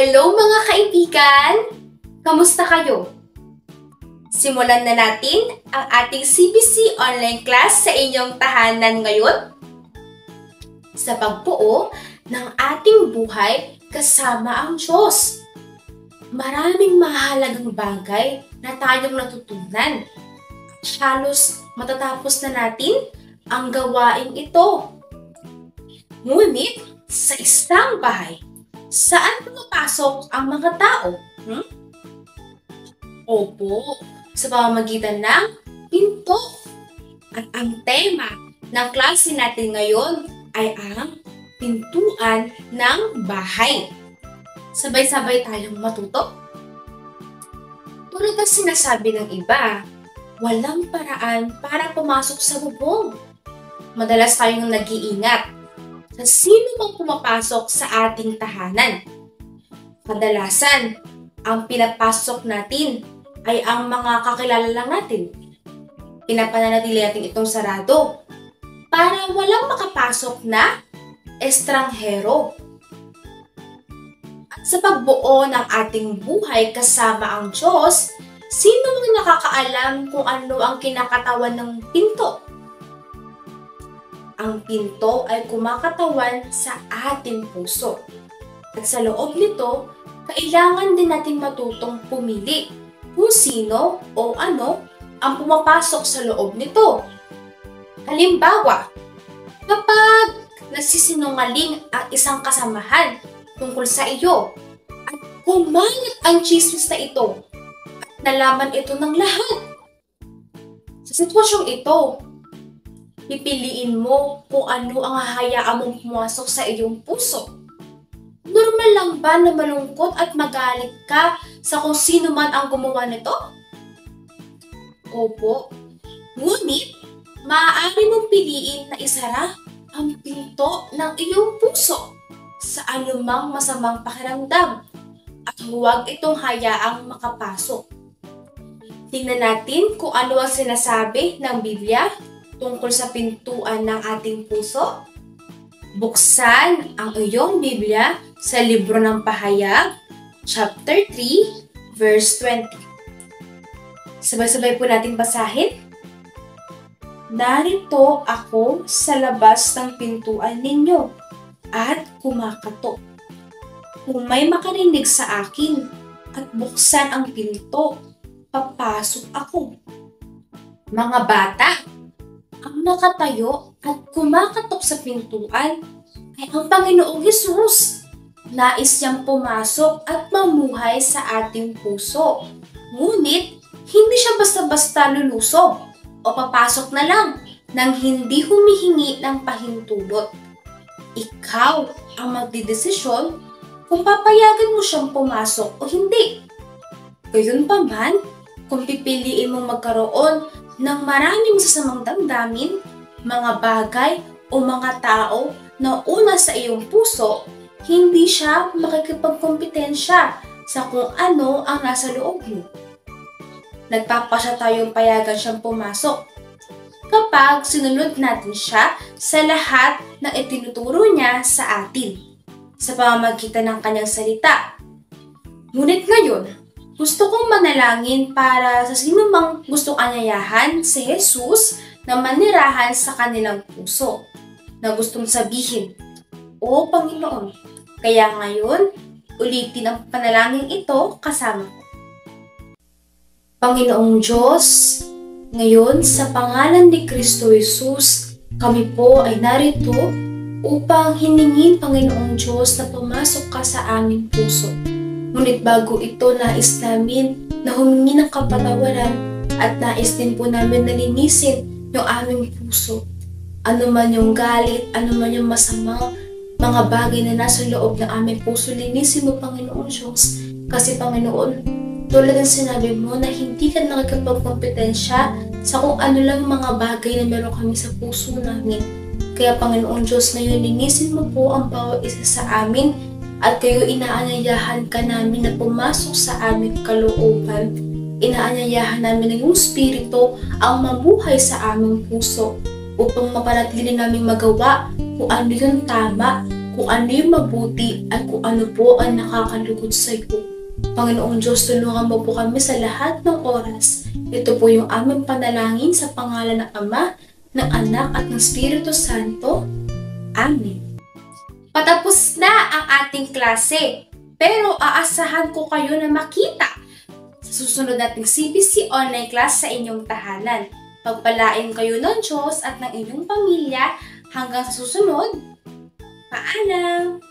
Hello mga kaibigan! Kamusta kayo? Simulan na natin ang ating CBC online class sa inyong tahanan ngayon sa pagbuo ng ating buhay kasama ang Diyos. Maraming mahalagang bagay na tayong natutunan. Halos matatapos na natin ang gawain ito. Ngunit sa isang bahay, saan pumapasok ang mga tao? Opo, sa pamamagitan ng pinto. At ang tema ng klase natin ngayon ay ang pintuan ng bahay. Sabay-sabay tayong matuto. Tulad ng sinasabi ng iba, walang paraan para pumasok sa bubong. Madalas tayong nag-iingat sa sino mang pumapasok sa ating tahanan. Kadalasan, ang pinapasok natin ay ang mga kakilala lang natin. Pinapananatili natin itong sarado para walang makapasok na estranghero. At sa pagbuo ng ating buhay kasama ang Diyos, sino mang nakakaalam kung ano ang kinakatawan ng pinto? Ang pinto ay kumakatawan sa ating puso. At sa loob nito, kailangan din natin matutong pumili kung sino o ano ang pumapasok sa loob nito. Halimbawa, kapag nagsisinungaling ang isang kasamahan tungkol sa iyo at kumalat ang chismis na ito at nalaman ito ng lahat. Sa sitwasyong ito, pipiliin mo kung ano ang hahayaan mong pumasok sa iyong puso. Normal lang ba na malungkot at magalit ka sa kung sino man ang gumawa nito? Opo. Ngunit, maaari mong piliin na isara ang pinto ng iyong puso sa anumang masamang pakiramdam at huwag itong hayaang makapasok. Tingnan natin kung ano ang sinasabi ng Biblia tungkol sa pintuan ng ating puso. Buksan ang iyong Biblia sa Libro ng Pahayag, chapter 3, verse 20. Sabay-sabay po natin basahin. Narito ako sa labas ng pintuan ninyo at kumakatok. Kung may makarinig sa akin at buksan ang pinto, papasok ako. Mga bata, ang nakatayo at kumakatok sa pintuan ay ang Panginoong Hesus. Nais niyang pumasok at mamuhay sa ating puso. Ngunit, hindi siya basta-basta lulusob o papasok na lang nang hindi humihingi ng pahintulot. Ikaw ang magdidesisyon kung papayagan mo siyang pumasok o hindi. Gayunpaman, kung pipiliin mong magkaroon ng maraming sasamang damdamin, mga bagay o mga tao na una sa iyong puso, hindi siya makikipagkompetensya sa kung ano ang nasa loob mo. Nagpapasya tayong payagan siyang pumasok kapag sinunod natin siya sa lahat ng itinuturo niya sa atin sa pamamagitan ng kanyang salita. Ngunit ngayon, gusto kong manalangin para sa sino mang gustong anyayahan si Jesus na manirahan sa kanilang puso na gustong sabihin, "O Panginoon." Kaya ngayon, ulitin ang panalangin ito kasama ko. Panginoong Diyos, ngayon sa pangalan ni Kristo Jesus, kami po ay narito upang hiningin, Panginoong Diyos, na pumasok ka sa aming puso. Ngunit bago ito, nais namin na humingi ng kapatawaran at nais din po namin na linisin yung aming puso. Ano man yung galit, ano man yung masamang mga bagay na nasa loob ng aming puso, linisin mo, Panginoong Diyos. Kasi, Panginoon, tulad ng sinabi mo na hindi ka nakikipagkompetensya sa kung ano lang mga bagay na meron kami sa puso namin. Kaya, Panginoong Diyos, ngayon linisin mo po ang bawat isa sa amin at kayo inaanyayahan ka namin na pumasok sa aming kalooban. Inaanyayahan namin na yung Espiritu ang mamuhay sa aming puso upang mapanatili namin magawa kung ano yung tama, kung ano yung mabuti at kung ano po ang nakakalugod sa iyo. Panginoong Diyos, tulungan mo po kami sa lahat ng oras. Ito po yung aming panalangin sa pangalan ng Ama, ng Anak at ng Espiritu Santo. Amen. Patapos na ang ating klase, pero aasahan ko kayo na makita sa susunod nating CBC online class sa inyong tahanan. Pagpalain kayo ng Diyos at ng inyong pamilya hanggang sa susunod. Paalam!